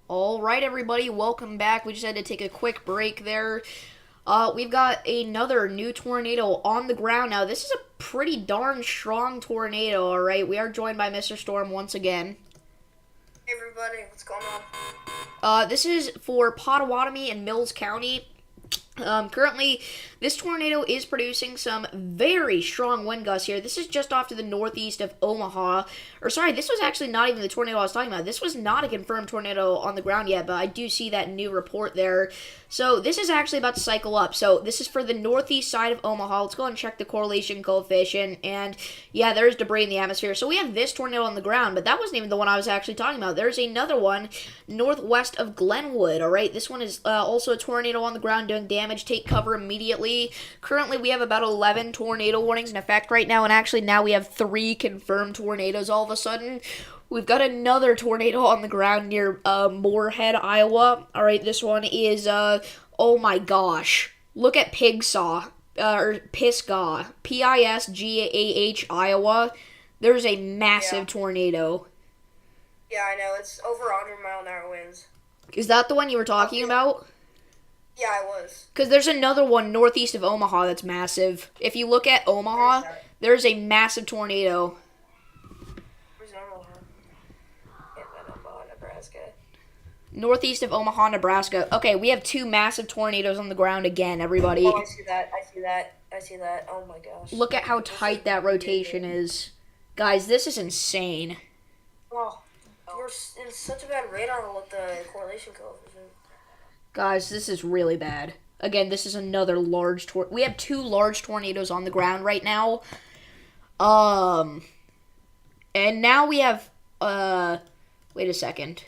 All right, everybody, welcome back. We just had to take a quick break there. We've got another new tornado on the ground now. This is a pretty darn strong tornado, all right? We are joined by Mr. Storm once again. Hey everybody, what's going on? This is for Pottawatomie and Mills County. Currently, this tornado is producing some very strong wind gusts here. This is just off to the northeast of Omaha. Or, sorry, this was actually not even the tornado I was talking about. This was not a confirmed tornado on the ground yet, but I do see that new report there. So, this is actually about to cycle up. So, this is for the northeast side of Omaha. Let's go and check the correlation coefficient. And, yeah, there's debris in the atmosphere. So, we have this tornado on the ground, but that wasn't even the one I was actually talking about. There's another one northwest of Glenwood, all right? This one is also a tornado on the ground doing damage. Take cover immediately. Currently, we have about 11 tornado warnings in effect right now, and actually now we have 3 confirmed tornadoes all of a sudden. We've got another tornado on the ground near Moorhead, Iowa. All right, this one is, oh my gosh. Look at Pigsaw, or Pisgah, Pisgah, Iowa. There's a massive Yeah, tornado. yeah, I know. It's over 100-mile-an-hour winds. Is that the one you were talking about? Yeah, I was. Because there's another one northeast of Omaha that's massive. If you look at Where's Omaha, that? there's a massive tornado. Where's Omaha? Yeah, Omaha, Nebraska. Northeast of Omaha, Nebraska. Okay, we have 2 massive tornadoes on the ground again, everybody. Oh, I see that. I see that. I see that. Oh my gosh. Look at how tight that rotation is. Guys, this is insane. Oh, we're in such a bad radar with the correlation coefficient. Guys, this is really bad. Again, this is another large we have 2 large tornadoes on the ground right now. And now we have wait a second.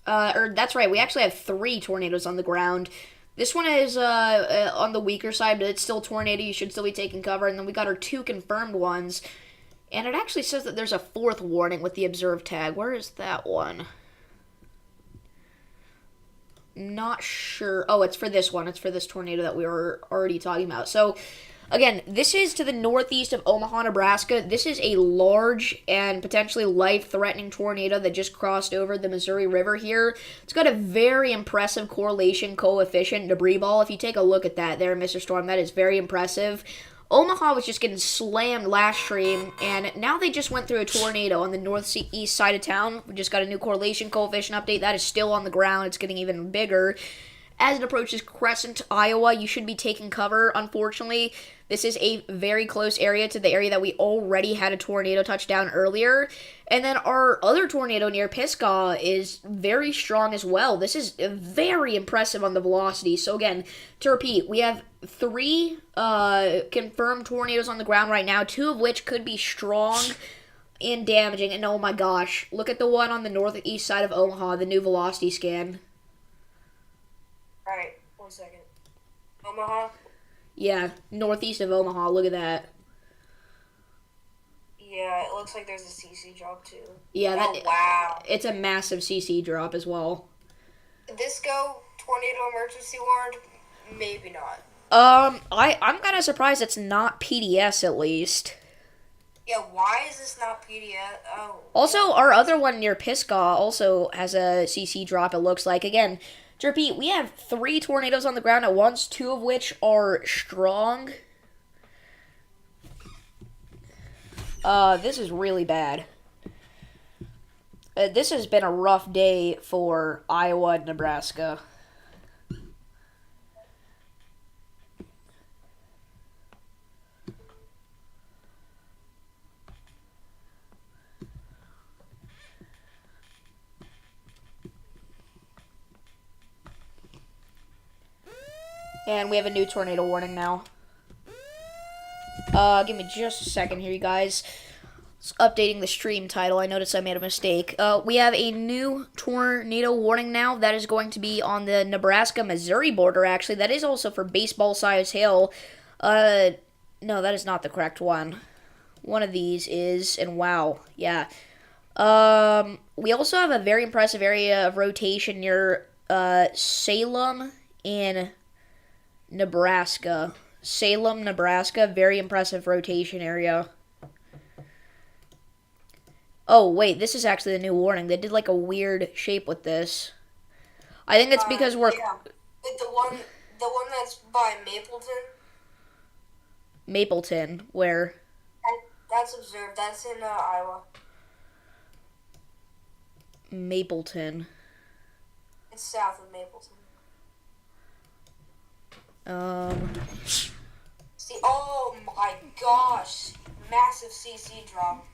Or that's right, we actually have 3 tornadoes on the ground. This one is on the weaker side, but it's still a tornado. You should still be taking cover. And then we got our 2 confirmed ones. And it actually says that there's a 4th warning with the observed tag. Where is that one? Not sure. Oh, it's for this one. It's for this tornado that we were already talking about. So, again, this is to the northeast of Omaha, Nebraska. This is a large and potentially life-threatening tornado that just crossed over the Missouri River here. It's got a very impressive correlation coefficient debris ball. If you take a look at that there, Mr. Storm, that is very impressive. Omaha was just getting slammed last stream, and now they just went through a tornado on the northeast side of town. We just got a new correlation coefficient update. That is still on the ground. It's getting even bigger. As it approaches Crescent, Iowa, you should be taking cover. Unfortunately, this is a very close area to the area that we already had a tornado touchdown earlier. And then our other tornado near Pisgah is very strong as well. This is very impressive on the velocity. So again, to repeat, we have 3 confirmed tornadoes on the ground right now, 2 of which could be strong and damaging. And oh my gosh, look at the one on the northeast side of Omaha, the new velocity scan. Alright, 1 second. Omaha? Yeah, northeast of Omaha. Look at that. Yeah, it looks like there's a CC drop too. Yeah, Oh, that wow. it's a massive CC drop as well. This go tornado emergency warned? Maybe not. I'm kind of surprised it's not PDS at least. Yeah, why is this not PDF? Oh. Also, our other one near Pisgah also has a CC drop. It looks like again. To repeat, we have 3 tornadoes on the ground at once, 2 of which are strong. This is really bad. This has been a rough day for Iowa and Nebraska. And we have a new tornado warning now. Give me just a second here, you guys. It's updating the stream title. I noticed I made a mistake. We have a new tornado warning now. That is going to be on the Nebraska-Missouri border, actually. That is also for baseball-sized hail. No, that is not the correct one. One of these is, and wow, yeah. We also have a very impressive area of rotation near, Salem in Nebraska. Salem, Nebraska, very impressive rotation area. Oh, wait, this is actually the new warning. They did like a weird shape with this. I think it's because we're Yeah. Like the one that's by Mapleton. Mapleton, where That's observed. That's in Iowa. Mapleton. It's south of Mapleton. Um, See, oh my gosh, massive CC drop.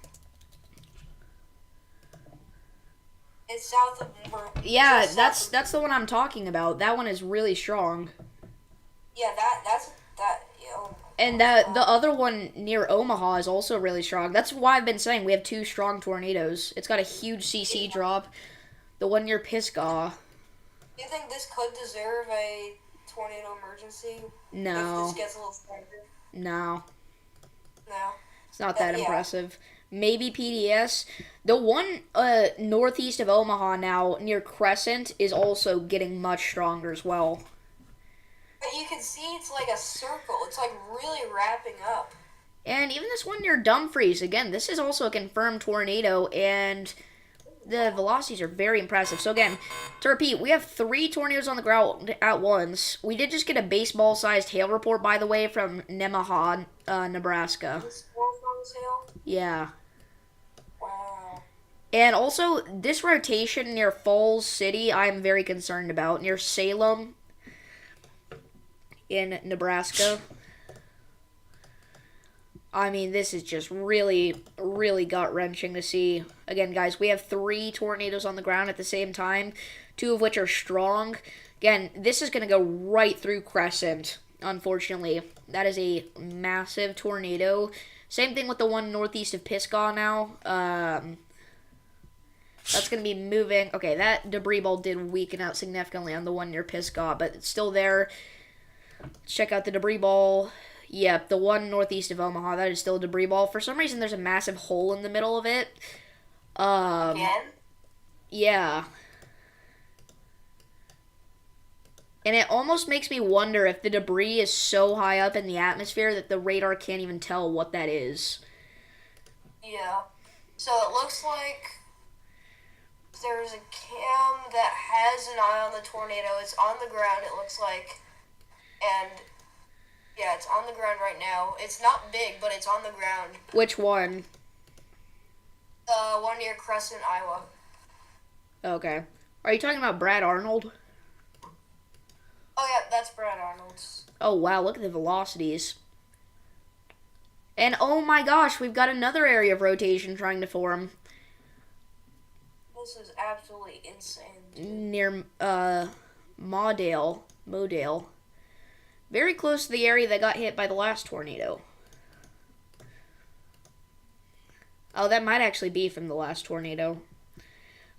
It's south of. yeah, just south that's the one I'm talking about. That one is really strong. Yeah, that's that. Yeah, oh my And gosh, the other one near Omaha is also really strong. That's why I've been saying we have two strong tornadoes. It's got a huge CC drop. The one near Pisgah. Do you think this could deserve a tornado emergency? No. If this gets a little stronger? No. No. It's not that Yeah. impressive. Maybe PDS. The one northeast of Omaha now, near Crescent, is also getting much stronger as well. But you can see it's like a circle. It's like really wrapping up. And even this one near Dumfries, again, this is also a confirmed tornado, and the velocities are very impressive. So again, to repeat, we have 3 tornadoes on the ground at once. We did just get a baseball-sized hail report, by the way, from Nemaha, Nebraska. This Warfront sale? Yeah. Wow. And also, this rotation near Falls City, I am very concerned about. Near Salem in Nebraska. I mean, this is just really, really gut-wrenching to see. Again, guys, we have 3 tornadoes on the ground at the same time, 2 of which are strong. Again, this is going to go right through Crescent, unfortunately. That is a massive tornado. Same thing with the one northeast of Pisgah now. That's going to be moving. Okay, that debris ball did weaken out significantly on the one near Pisgah, but it's still there. Let's check out the debris ball. Yep, the one northeast of Omaha, that is still a debris ball. For some reason, there's a massive hole in the middle of it. Again? Yeah. And it almost makes me wonder if the debris is so high up in the atmosphere that the radar can't even tell what that is. Yeah. So it looks like there's a cam that has an eye on the tornado. It's on the ground, it looks like. And yeah, it's on the ground right now. It's not big, but it's on the ground. Which one? One near Crescent, Iowa. Okay. Are you talking about Brad Arnold? Oh yeah, that's Brad Arnold's. Oh, wow, look at the velocities. And oh my gosh, we've got another area of rotation trying to form. This is absolutely insane. Near, Modale. Very close to the area that got hit by the last tornado. Oh, that might actually be from the last tornado.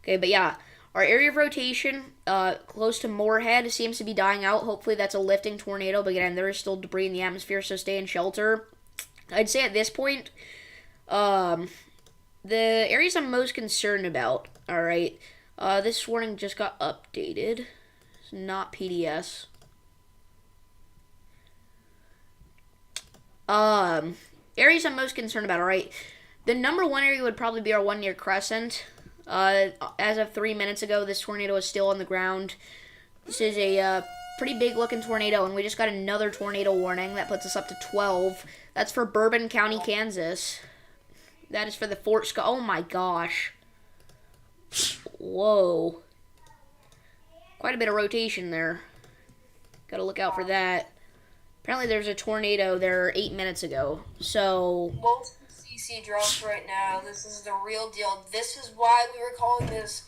Okay, but yeah, our area of rotation, close to Moorhead, seems to be dying out. Hopefully that's a lifting tornado, but again, there is still debris in the atmosphere, so stay in shelter. I'd say at this point, the areas I'm most concerned about, alright, this warning just got updated. It's not PDS. Areas I'm most concerned about, alright. The number 1 area would probably be our one near Crescent. As of 3 minutes ago, this tornado is still on the ground. This is a pretty big looking tornado, and we just got another tornado warning. That puts us up to 12. That's for Bourbon County, Kansas. That is for the Fort Scott. Oh my gosh. Whoa. Quite a bit of rotation there. Gotta look out for that. Apparently there's a tornado there 8 minutes ago. So, Multiple CC drops right now. This is the real deal. This is why we were calling this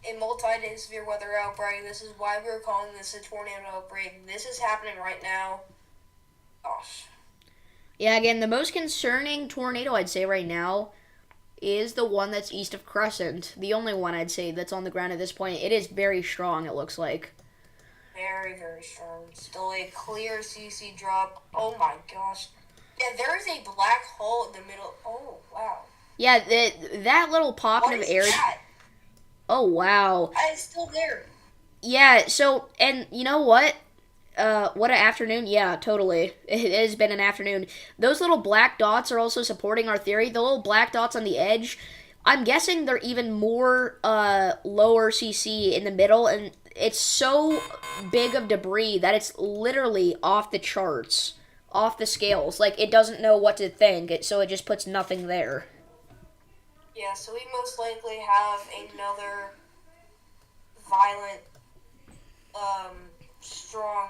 a multi-day severe weather outbreak. This is why we were calling this a tornado outbreak. This is happening right now. Gosh. yeah, again, the most concerning tornado I'd say right now is the one that's east of Crescent. The only one I'd say that's on the ground at this point. It is very strong, it looks like. Very, very strong. Still a clear CC drop. Oh my gosh. Yeah, there is a black hole in the middle. Oh, wow. Yeah, that little pocket What of is air. that? Oh, wow. It's still there. Yeah, so, and you know what? What an afternoon. Yeah, totally. It has been an afternoon. Those little black dots are also supporting our theory. The little black dots on the edge, I'm guessing they're even more lower CC in the middle, and it's so big of debris that it's literally off the charts, off the scales. Like it doesn't know what to think, so it just puts nothing there. Yeah, so we most likely have another violent, strong,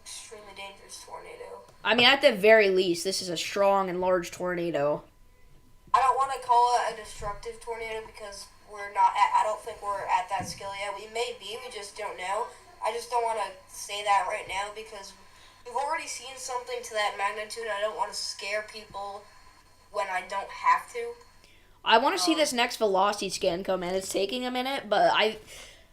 extremely dangerous tornado. I mean, at the very least, this is a strong and large tornado. I don't want to call it a destructive tornado because I don't think we're at that scale yet. We may be, we just don't know. I just don't want to say that right now because we've already seen something to that magnitude. And I don't want to scare people when I don't have to. I want to see this next velocity scan come in. It's taking a minute, but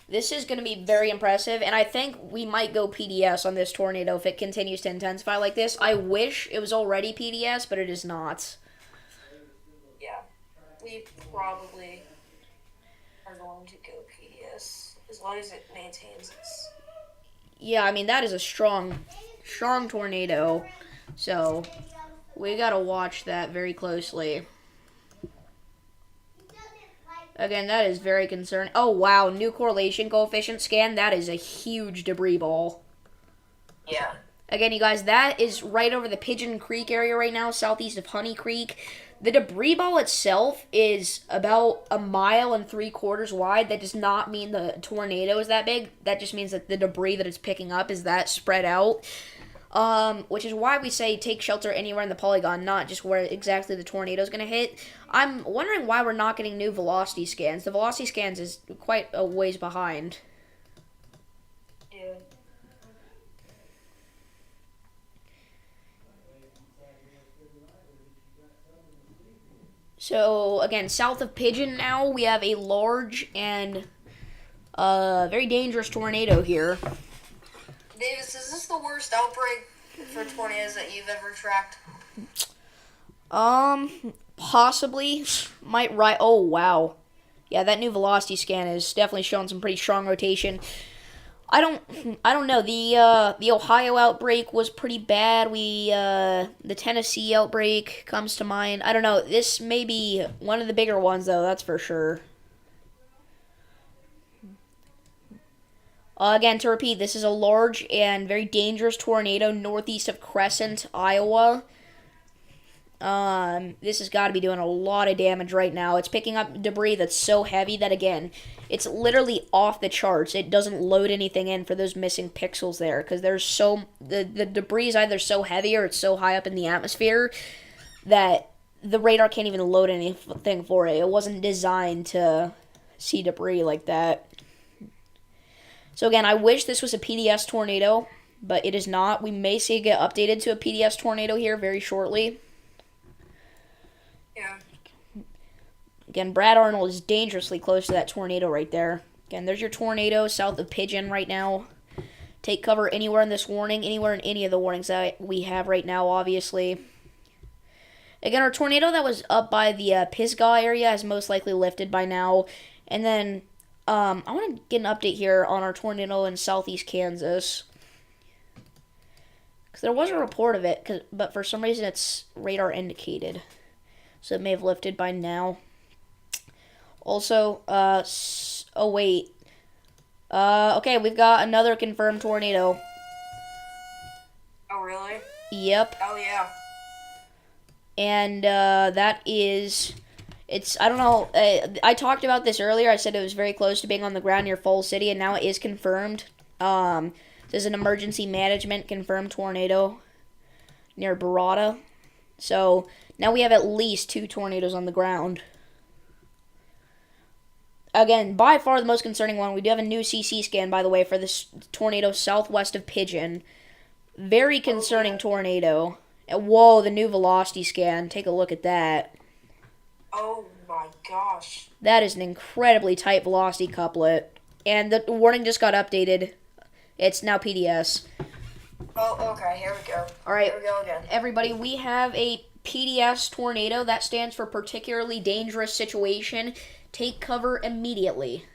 this is going to be very impressive, and I think we might go PDS on this tornado if it continues to intensify like this. I wish it was already PDS, but it is not. Yeah, we probably are going to go PDS as long as it maintains its. Yeah, I mean, that is a strong tornado, so we got to watch that very closely. Again, that is very concerning. Oh, wow. New correlation coefficient scan. That is a huge debris ball. Yeah. Again, you guys, that is right over the Pigeon Creek area right now, southeast of Honey Creek. The debris ball itself is about 1.75 miles wide. That does not mean the tornado is that big. That just means that the debris that it's picking up is that spread out. Which is why we say take shelter anywhere in the polygon, not just where exactly the tornado is going to hit. I'm wondering why we're not getting new velocity scans. The velocity scans is quite a ways behind. Yeah. So, again, south of Pigeon now, we have a large and very dangerous tornado here. Davis, is this the worst outbreak for tornadoes that you've ever tracked? Possibly. Might right. Oh, wow. Yeah, that new velocity scan is definitely showing some pretty strong rotation. I don't know. The Ohio outbreak was pretty bad. The Tennessee outbreak comes to mind. I don't know. This may be one of the bigger ones, though. That's for sure. Again, to repeat, this is a large and very dangerous tornado northeast of Crescent, Iowa. This has got to be doing a lot of damage right now. It's picking up debris that's so heavy that, again, it's literally off the charts. It doesn't load anything in for those missing pixels there because the debris is either so heavy or it's so high up in the atmosphere that the radar can't even load anything for it. It wasn't designed to see debris like that. So again, I wish this was a PDS tornado, but it is not. We may see it get updated to a PDS tornado here very shortly. Yeah. Again, Brad Arnold is dangerously close to that tornado right there. Again, there's your tornado south of Pigeon right now. Take cover anywhere in this warning, anywhere in any of the warnings that we have right now, obviously. Again, our tornado that was up by the Pisgah area has most likely lifted by now. And then I want to get an update here on our tornado in southeast Kansas. Because there was a report of it, but for some reason it's radar indicated. So it may have lifted by now. Also, oh wait. Okay, we've got another confirmed tornado. Oh, really? Yep. Oh, yeah. And that is... I don't know, I talked about this earlier. I said it was very close to being on the ground near Falls City, and now it is confirmed. There's an emergency management confirmed tornado near Barada. So now we have at least 2 tornadoes on the ground. Again, by far the most concerning one. We do have a new CC scan, by the way, for this tornado southwest of Pigeon. Very concerning tornado. Whoa, the new velocity scan. Take a look at that. Oh my gosh. That is an incredibly tight velocity couplet. And the warning just got updated. It's now PDS. Oh, okay, here we go. Alright, Here we go again. everybody, we have a PDS tornado. That stands for particularly dangerous situation. Take cover immediately.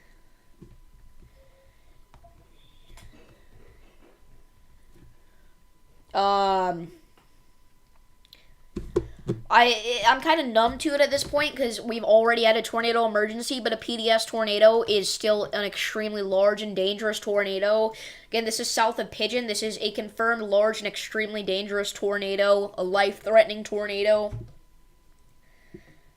I'm kind of numb to it at this point because we've already had a tornado emergency, but a PDS tornado is still an extremely large and dangerous tornado. Again, this is south of Pigeon. This is a confirmed large and extremely dangerous tornado, a life-threatening tornado.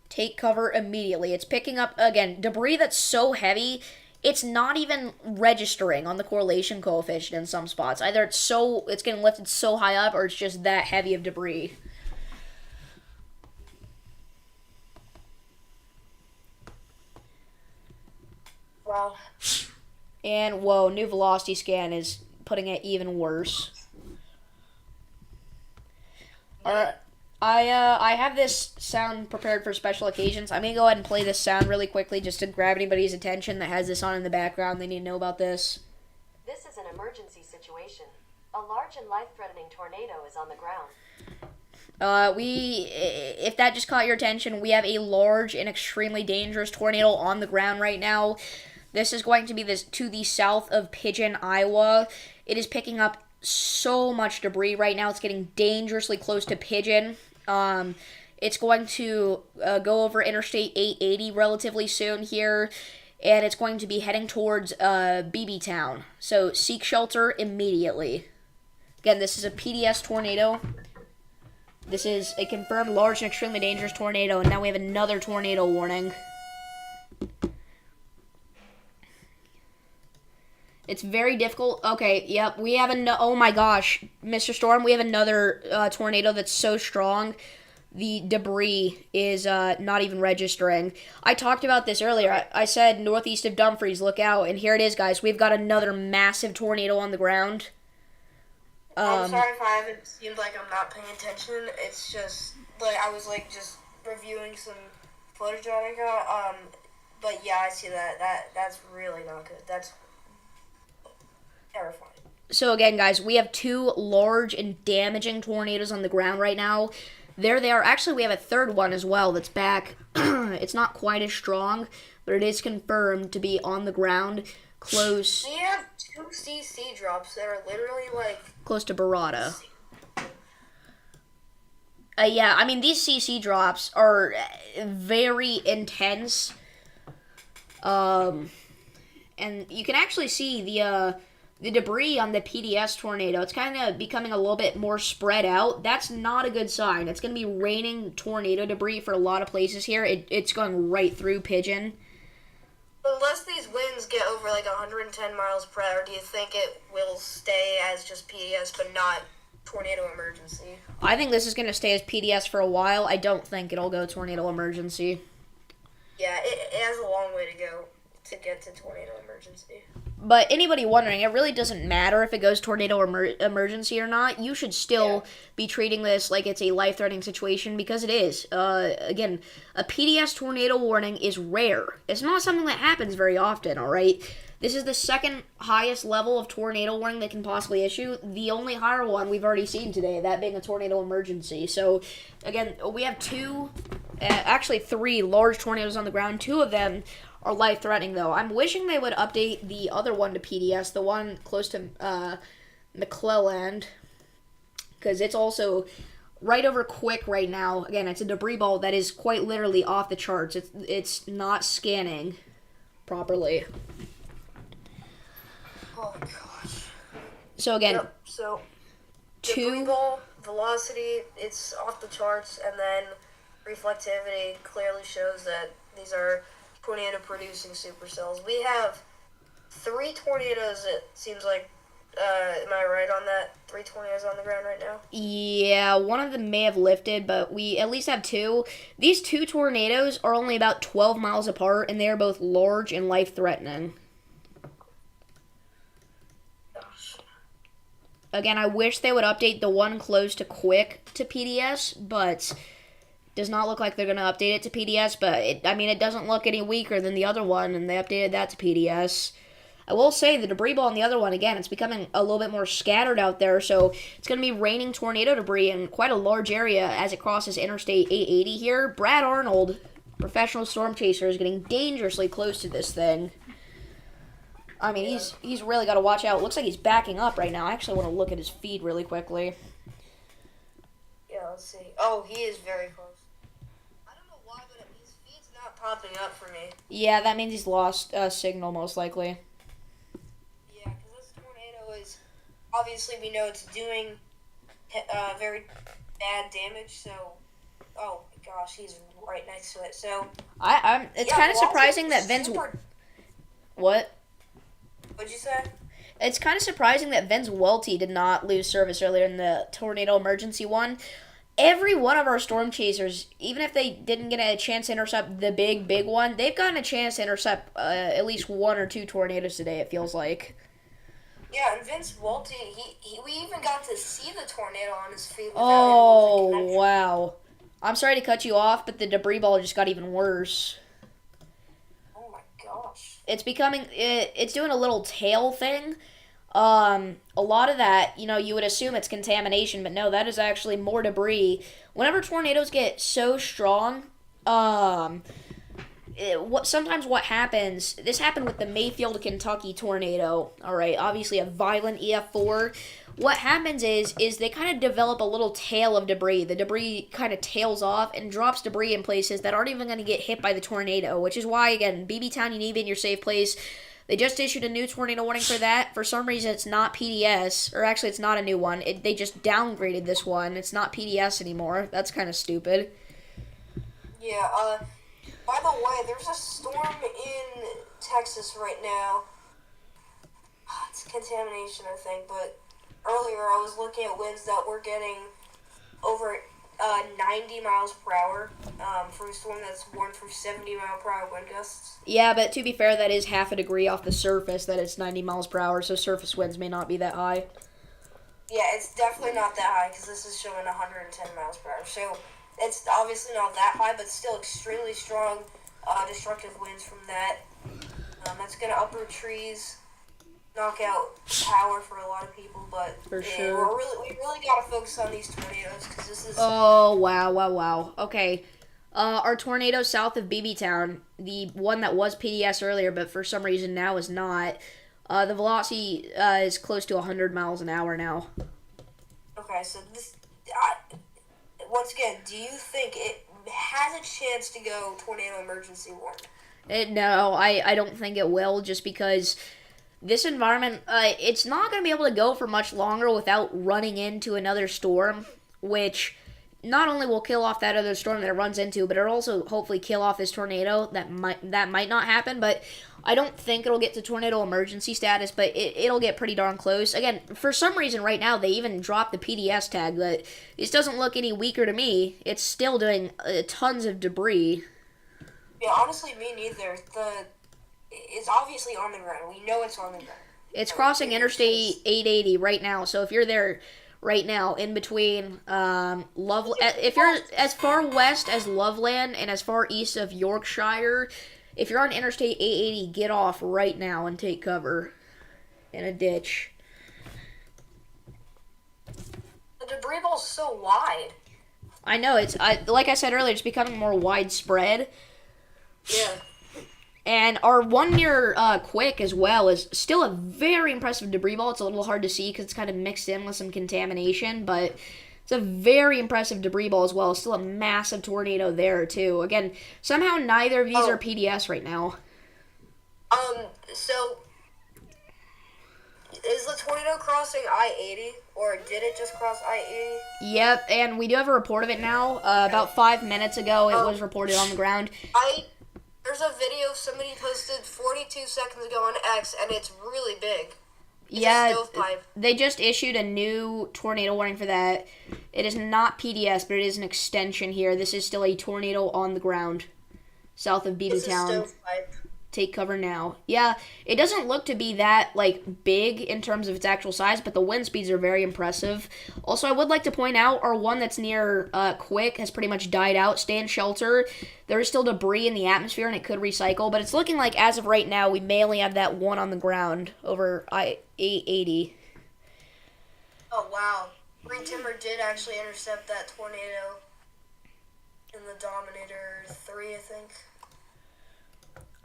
Take cover immediately. It's picking up, again, debris that's so heavy, it's not even registering on the correlation coefficient in some spots. Either it's getting lifted so high up, or it's just that heavy of debris. Wow. And whoa, new velocity scan is putting it even worse. Alright. I have this sound prepared for special occasions. I'm gonna go ahead and play this sound really quickly just to grab anybody's attention that has this on in the background. They need to know about this. This is an emergency situation. A large and life-threatening tornado is on the ground. If that just caught your attention, we have a large and extremely dangerous tornado on the ground right now. This is going to be to the south of Pigeon, Iowa. It is picking up so much debris right now. It's getting dangerously close to Pigeon. It's going to go over Interstate 880 relatively soon here, and it's going to be heading towards BB Town. So seek shelter immediately. Again, this is a PDS tornado. This is a confirmed large and extremely dangerous tornado, and now we have another tornado warning. It's very difficult. Okay, yep, we have oh my gosh, Mr. Storm, we have another tornado that's so strong, the debris is not even registering. I talked about this earlier. I said northeast of Dumfries, look out, and here it is, guys. We've got another massive tornado on the ground. I'm sorry if I haven't seemed like I'm not paying attention. It's just, like, I was, like, just reviewing some footage that I got. But yeah, I see that. That's really not good. That's terrifying. So again, guys, we have two large and damaging tornadoes on the ground right now. There they are. Actually, we have a third one as well that's back. It's not quite as strong, but it is confirmed to be on the ground close. We have 2 CC drops that are literally, like, close to Barada. Yeah, I mean, these CC drops are very intense. And you can actually see the debris on the PDS tornado. It's kind of becoming a little bit more spread out. That's not a good sign. It's going to be raining tornado debris for a lot of places here. It's going right through Pigeon. Unless these winds get over like 110 miles per hour, do you think it will stay as just PDS but not tornado emergency? I think this is going to stay as PDS for a while. I don't think it'll go tornado emergency. Yeah, it has a long way to go to get to tornado emergency. But anybody wondering, it really doesn't matter if it goes tornado emergency or not. You should still be treating this like it's a life-threatening situation because it is. Again, a PDS tornado warning is rare. It's not something that happens very often, all right? This is the second highest level of tornado warning they can possibly issue. The only higher one we've already seen today, that being a tornado emergency. So, again, we have actually 3 large tornadoes on the ground. 2 of them are life-threatening, though. I'm wishing they would update the other one to PDS, the one close to McClelland, because it's also right over Quick right now. Again, it's a debris ball that is quite literally off the charts. It's not scanning properly. Oh my gosh. So again, so two ball velocity, it's off the charts, and then reflectivity clearly shows that these are tornado-producing supercells. We have 3 tornadoes, it seems like. Am I right on that? 3 tornadoes on the ground right now? Yeah, one of them may have lifted, but we at least have 2. These 2 tornadoes are only about 12 miles apart, and they are both large and life-threatening. Gosh. Again, I wish they would update the one close to Quick to PDS, but does not look like they're going to update it to PDS, but it doesn't look any weaker than the other one, and they updated that to PDS. I will say the debris ball in the other one, again, it's becoming a little bit more scattered out there, so it's going to be raining tornado debris in quite a large area as it crosses Interstate 880 here. Brad Arnold, professional storm chaser, is getting dangerously close to this thing. I mean, he's really got to watch out. It looks like he's backing up right now. I actually want to look at his feed really quickly. Yeah, let's see. Oh, he is very close. I don't know why, but his feed's not popping up for me. Yeah, that means he's lost signal most likely. Yeah, because this tornado is, obviously we know it's doing very bad damage, so, oh my gosh, he's right next to it, so. It's yeah, kind of Walter surprising is that Vince. super- What? What'd you say? It's kind of surprising that Vince Welty did not lose service earlier in the tornado emergency one. Every one of our storm chasers, even if they didn't get a chance to intercept the big one, they've gotten a chance to intercept at least one or two tornadoes today, it feels like. Yeah, and Vince Walton, we even got to see the tornado on his feet. Oh, wow. I'm sorry to cut you off, but the debris ball just got even worse. Oh my gosh. It's doing a little tail thing. A lot of that, you would assume it's contamination, but no, that is actually more debris. Whenever tornadoes get so strong, sometimes what happens, this happened with the Mayfield, Kentucky tornado, alright, obviously a violent EF4. What happens is they kind of develop a little tail of debris. The debris kind of tails off and drops debris in places that aren't even going to get hit by the tornado, which is why, again, BB Town, you need to be in your safe place. They just issued a new tornado warning for that. For some reason, it's not PDS, or actually, it's not a new one. They just downgraded this one. It's not PDS anymore. That's kind of stupid. Yeah, by the way, there's a storm in Texas right now. It's contamination, I think, but earlier I was looking at winds that were getting over 90 miles per hour for a storm that's warned for 70-mile-per-hour wind gusts. Yeah, but to be fair, that is half a degree off the surface that it's 90 miles per hour, so surface winds may not be that high. Yeah, it's definitely not that high because this is showing 110 miles per hour. So it's obviously not that high, but still extremely strong destructive winds from that. That's going to uproot trees, knock out power for a lot of people, but For sure. we really got to focus on these tornadoes because this is... Oh, wow. Okay. Our tornado south of BB Town, the one that was PDS earlier, but for some reason now is not, the velocity is close to 100 miles an hour now. Okay, so this... once again, do you think it has a chance to go tornado emergency warning? No, I don't think it will, just because this environment, it's not going to be able to go for much longer without running into another storm, which not only will kill off that other storm that it runs into, but it'll also hopefully kill off this tornado. That might not happen, but I don't think it'll get to tornado emergency status, but it'll get pretty darn close. Again, for some reason right now, they even dropped the PDS tag, but this doesn't look any weaker to me. It's still doing tons of debris. Yeah, honestly, me neither. It's obviously on the ground. We know it's on the ground. It's crossing Interstate 880 right now, so if you're there right now, in between if you're as far west as Loveland and as far east of Yorkshire, if you're on Interstate 880, get off right now and take cover in a ditch. The debris ball's so wide. I know, like I said earlier, it's becoming more widespread. Yeah. And our one near Quick as well is still a very impressive debris ball. It's a little hard to see because it's kind of mixed in with some contamination, but it's a very impressive debris ball as well. It's still a massive tornado there, too. Again, somehow neither of these are PDS right now. So, is the tornado crossing I-80, or did it just cross I-80? Yep, and we do have a report of it now. About 5 minutes ago, it was reported on the ground. There's a video somebody posted 42 seconds ago on X, and it's really big. Yeah, they just issued a new tornado warning for that. It is not PDS, but it is an extension here. This is still a tornado on the ground south of BB Town. Take cover now. Yeah, it doesn't look to be that, big in terms of its actual size, but the wind speeds are very impressive. Also, I would like to point out our one that's near Quick has pretty much died out. Stay in shelter. There is still debris in the atmosphere, and it could recycle, but it's looking like, as of right now, we may only have that one on the ground over I-880. Oh, wow. Green Timber did actually intercept that tornado in the Dominator 3, I think.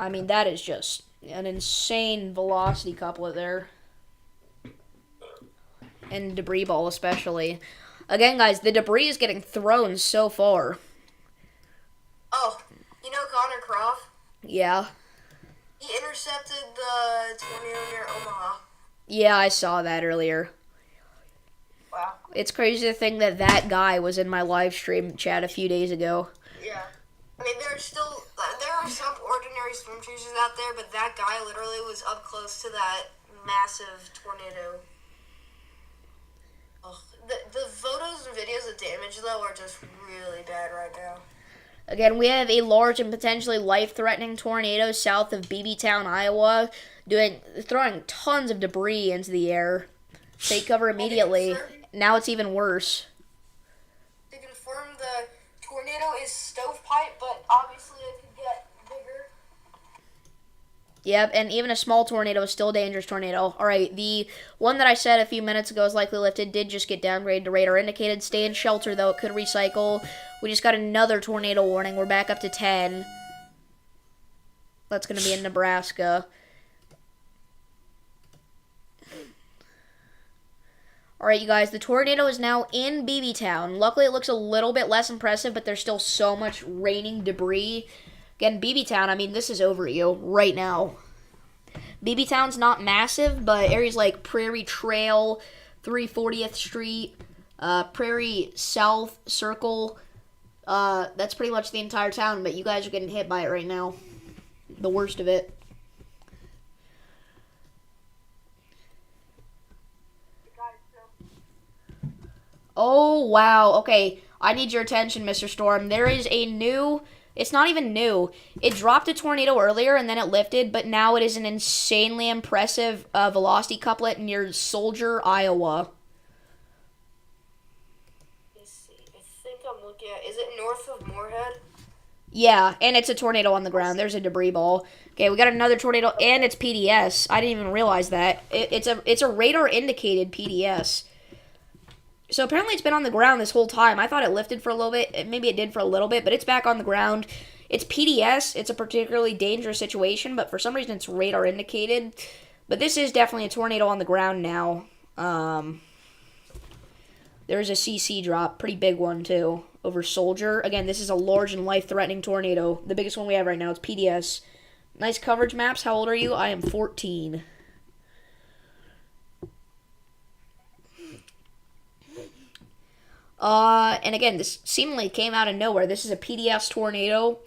I mean, that is just an insane velocity couplet there. And debris ball especially. Again, guys, the debris is getting thrown so far. Oh, you know Connor Croft? Yeah. He intercepted the tornado near Omaha. Yeah, I saw that earlier. Wow. It's crazy to think that that guy was in my live stream chat a few days ago. Yeah. I mean, there are some ordinary storm chasers out there, but that guy literally was up close to that massive tornado. Ugh. The photos and videos of damage, though, are just really bad right now. Again, we have a large and potentially life-threatening tornado south of Beebeetown, Iowa, throwing tons of debris into the air. Take cover immediately. Now it's even worse. To confirm, the tornado is stovepipe, but obviously it could get bigger. Yep, and even a small tornado is still a dangerous tornado. Alright, the one that I said a few minutes ago is likely lifted did just get downgraded to radar indicated. Stay in shelter, though. It could recycle. We just got another tornado warning. We're back up to 10. That's going to be in Nebraska. Alright, you guys, the tornado is now in Beebeetown. Luckily, it looks a little bit less impressive, but there's still so much raining debris. Again, Beebeetown, I mean, this is over you right now. Beebeetown's not massive, but areas like Prairie Trail, 340th Street, Prairie South Circle, that's pretty much the entire town, but you guys are getting hit by it right now. The worst of it. Oh, wow. Okay, I need your attention, Mr. Storm. There is a new... It's not even new. It dropped a tornado earlier, and then it lifted, but now it is an insanely impressive velocity couplet near Soldier, Iowa. Let's see. I think I'm looking at... Is it north of Moorhead? Yeah, and it's a tornado on the ground. There's a debris ball. Okay, we got another tornado, and it's PDS. I didn't even realize that. It's a radar-indicated PDS. So apparently it's been on the ground this whole time. I thought it lifted for a little bit. Maybe it did for a little bit, but it's back on the ground. It's PDS. It's a particularly dangerous situation, but for some reason it's radar indicated. But this is definitely a tornado on the ground now. There's a CC drop. Pretty big one, too, over Soldier. Again, this is a large and life-threatening tornado. The biggest one we have right now. It's PDS. Nice coverage maps. How old are you? I am 14. And again, this seemingly came out of nowhere. This is a PDS tornado.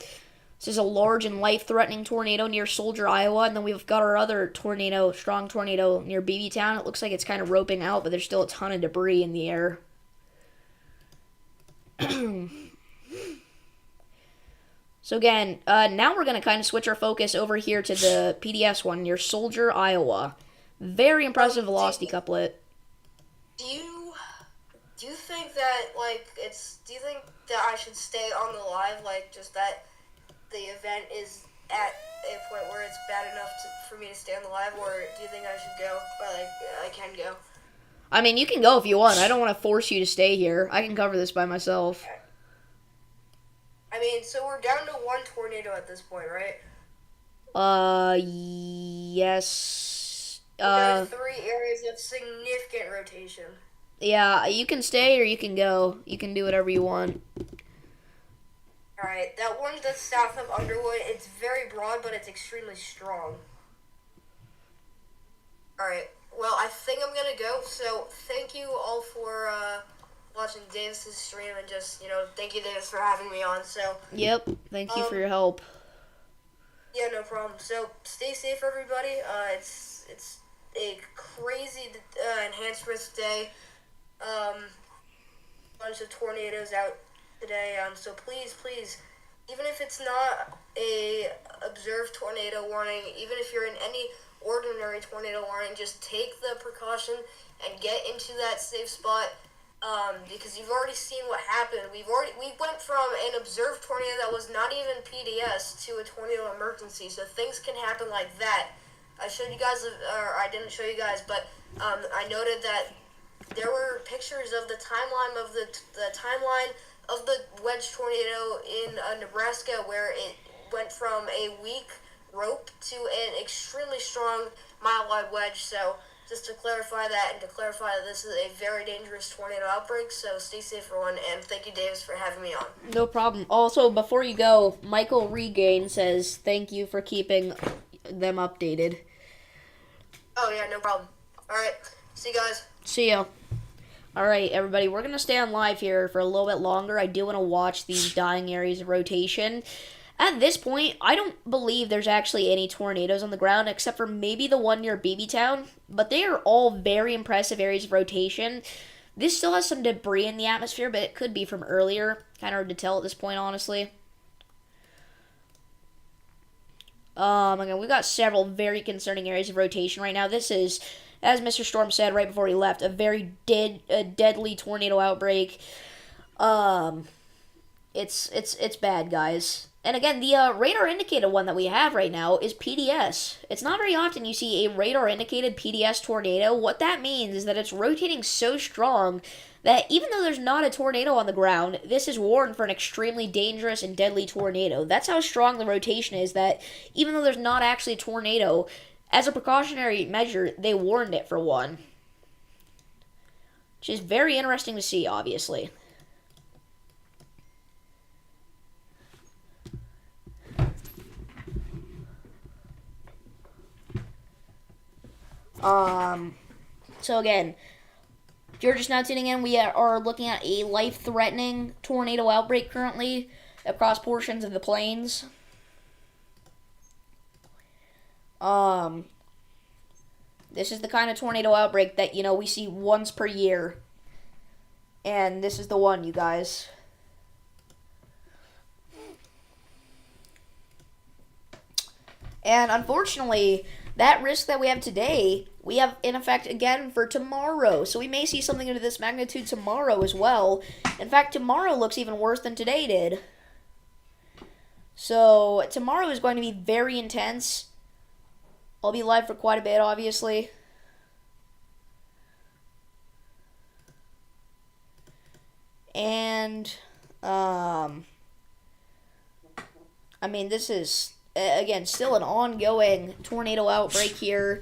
This is a large and life-threatening tornado near Soldier, Iowa. And then we've got our other tornado, strong tornado near Beebeetown. It looks like it's kind of roping out, but there's still a ton of debris in the air. So again, now we're going to kind of switch our focus over here to the PDS one near Soldier, Iowa. Very impressive velocity couplet. Do you think that, do you think that I should stay on the live, just that the event is at a point where it's bad enough for me to stay on the live, or do you think I should go, or, I can go? I mean, you can go if you want. I don't want to force you to stay here. I can cover this by myself. Okay. I mean, so we're down to one tornado at this point, right? Yes. There are 3 areas of significant rotation. Yeah, you can stay or you can go. You can do whatever you want. Alright, that one that's south of Underwood, it's very broad, but it's extremely strong. Alright, well, I think I'm gonna go, so thank you all for, watching Davis's stream, and just, thank you, Davis, for having me on, so... Yep, thank you for your help. Yeah, no problem. So, stay safe, everybody. It's a crazy, enhanced risk day. Bunch of tornadoes out today, so please, even if it's not a observed tornado warning, even if you're in any ordinary tornado warning, just take the precaution and get into that safe spot, because you've already seen what happened. We went from an observed tornado that was not even PDS to a tornado emergency, so things can happen like that. I showed you guys, or I didn't show you guys, but I noted that there were pictures of the timeline of the wedge tornado in Nebraska, where it went from a weak rope to an extremely strong mile-wide wedge. So just to clarify that and to clarify that this is a very dangerous tornado outbreak, so stay safe, everyone, and thank you, Davis, for having me on. No problem. Also, before you go, Michael Regain says thank you for keeping them updated. Oh, yeah, no problem. All right, see you guys. See ya. Alright, everybody, we're going to stay on live here for a little bit longer. I do want to watch these dying areas of rotation. At this point, I don't believe there's actually any tornadoes on the ground, except for maybe the one near BB-Town, but they are all very impressive areas of rotation. This still has some debris in the atmosphere, but it could be from earlier. Kind of hard to tell at this point, honestly. Again, we've got several very concerning areas of rotation right now. This is, as Mr. Storm said right before he left, a very deadly tornado outbreak. It's bad, guys. And again, the radar indicated one that we have right now is PDS. It's not very often you see a radar indicated PDS tornado. What that means is that it's rotating so strong that even though there's not a tornado on the ground, this is warned for an extremely dangerous and deadly tornado. That's how strong the rotation is, that even though there's not actually a tornado, as a precautionary measure, they warned it for one. Which is very interesting to see, obviously. So again, if you're just now tuning in, we are looking at a life-threatening tornado outbreak currently across portions of the plains. This is the kind of tornado outbreak that, you know, we see once per year. And this is the one, you guys. And unfortunately, that risk that we have today, we have in effect again for tomorrow. So we may see something of this magnitude tomorrow as well. In fact, tomorrow looks even worse than today did. So tomorrow is going to be very intense. I'll be live for quite a bit, obviously. And, I mean, this is, again, still an ongoing tornado outbreak here.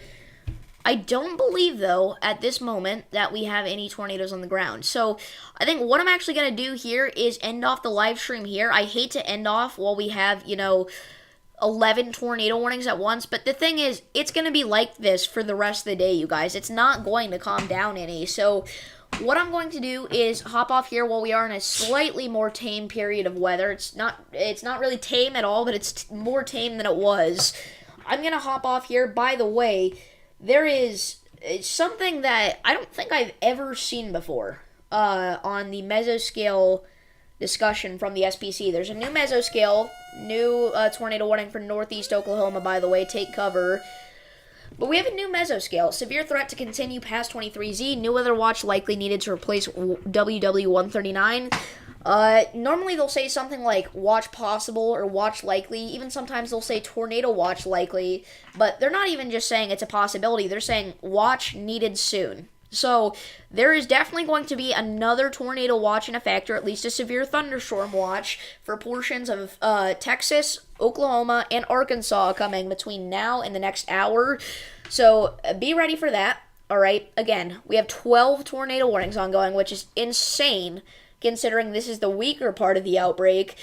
I don't believe, though, at this moment, that we have any tornadoes on the ground. So, I think what I'm actually going to do here is end off the live stream here. I hate to end off while we have, you know, 11 tornado warnings at once, but the thing is, it's going to be like this for the rest of the day, you guys. It's not going to calm down any. So, what I'm going to do is hop off here while we are in a slightly more tame period of weather. It's not really tame at all, but it's more tame than it was. I'm going to hop off here. By the way, there is something that I don't think I've ever seen before on the mesoscale discussion from the SPC. There's a new mesoscale, new tornado warning for northeast Oklahoma, by the way. Take cover. But we have a new mesoscale. Severe threat to continue past 23Z. New weather watch likely needed to replace WW139. Normally they'll say something like watch possible or watch likely. Even sometimes they'll say tornado watch likely. But they're not even just saying it's a possibility. They're saying watch needed soon. So there is definitely going to be another tornado watch in effect, or at least a severe thunderstorm watch for portions of Texas, Oklahoma, and Arkansas coming between now and the next hour. So be ready for that. All right. Again, we have 12 tornado warnings ongoing, which is insane considering this is the weaker part of the outbreak.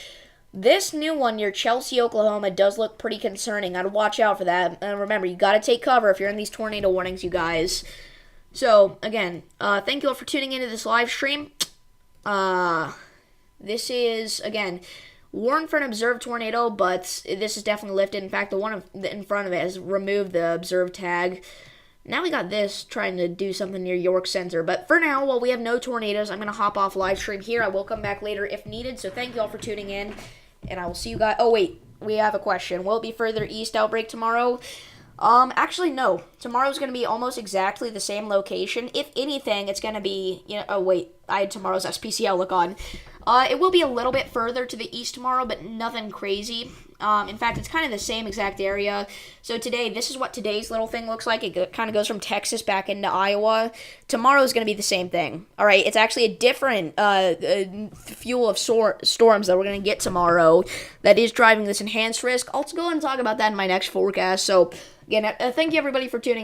This new one near Chelsea, Oklahoma does look pretty concerning. I'd watch out for that. And remember, you got to take cover if you're in these tornado warnings, you guys. So, again, thank you all for tuning into this live stream. This is, again, warned for an observed tornado, but this is definitely lifted. In fact, the one in front of it has removed the observed tag. Now we got this trying to do something near York Center. But for now, while we have no tornadoes, I'm going to hop off live stream here. I will come back later if needed. So thank you all for tuning in. And I will see you guys. Oh, wait. We have a question. Will it be further east outbreak tomorrow? Actually, no. Tomorrow's going to be almost exactly the same location. If anything, it's going to be, you know, oh, wait. I had tomorrow's SPC outlook on. It will be a little bit further to the east tomorrow, but nothing crazy. In fact, it's kind of the same exact area. So today, this is what today's little thing looks like. It kind of goes from Texas back into Iowa. Tomorrow is going to be the same thing. All right, it's actually a different fuel of storms that we're going to get tomorrow that is driving this enhanced risk. I'll go and talk about that in my next forecast. So, again, thank you everybody for tuning in.